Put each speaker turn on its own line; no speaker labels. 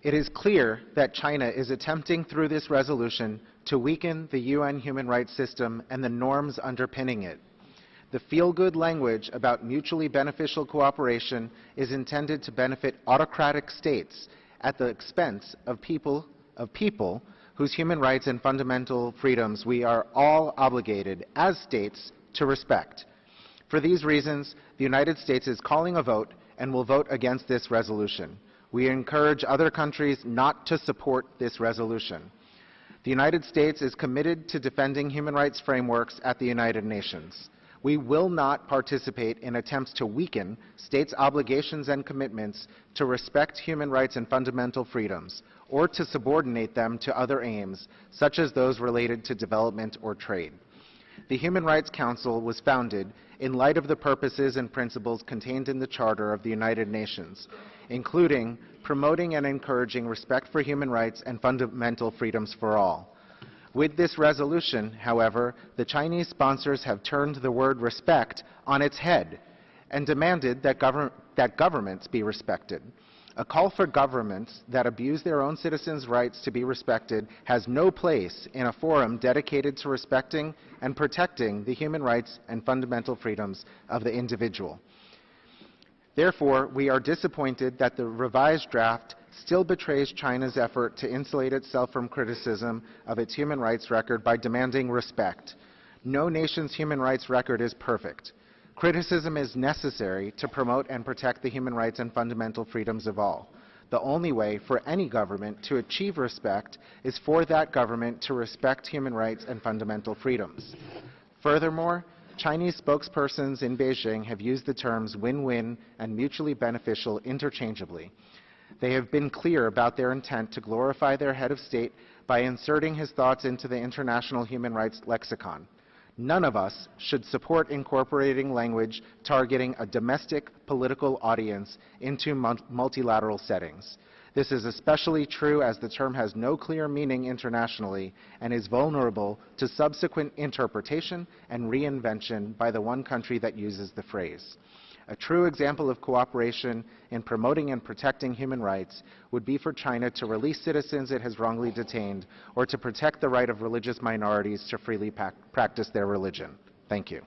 It is clear that China is attempting through this resolution to weaken the UN human rights system and the norms underpinning it. The feel-good language about mutually beneficial cooperation is intended to benefit autocratic states at the expense of people whose human rights and fundamental freedoms we are all obligated as states to respect. For these reasons, the United States is calling a vote and will vote against this resolution. We encourage other countries not to support this resolution. The United States is committed to defending human rights frameworks at the United Nations. We will not participate in attempts to weaken states' obligations and commitments to respect human rights and fundamental freedoms, or to subordinate them to other aims, such as those related to development or trade. The Human Rights Council was founded in light of the purposes and principles contained in the Charter of the United Nations, including promoting and encouraging respect for human rights and fundamental freedoms for all. With this resolution, however, the Chinese sponsors have turned the word respect on its head and demanded that governments be respected. A call for governments that abuse their own citizens' rights to be respected has no place in a forum dedicated to respecting and protecting the human rights and fundamental freedoms of the individual. Therefore, we are disappointed that the revised draft still betrays China's effort to insulate itself from criticism of its human rights record by demanding respect. No nation's human rights record is perfect. Criticism is necessary to promote and protect the human rights and fundamental freedoms of all. The only way for any government to achieve respect is for that government to respect human rights and fundamental freedoms. Furthermore, Chinese spokespersons in Beijing have used the terms win-win and mutually beneficial interchangeably. They have been clear about their intent to glorify their head of state by inserting his thoughts into the international human rights lexicon. None of us should support incorporating language targeting a domestic political audience into multilateral settings. This is especially true as the term has no clear meaning internationally and is vulnerable to subsequent interpretation and reinvention by the one country that uses the phrase. A true example of cooperation in promoting and protecting human rights would be for China to release citizens it has wrongly detained or to protect the right of religious minorities to freely practice their religion. Thank you.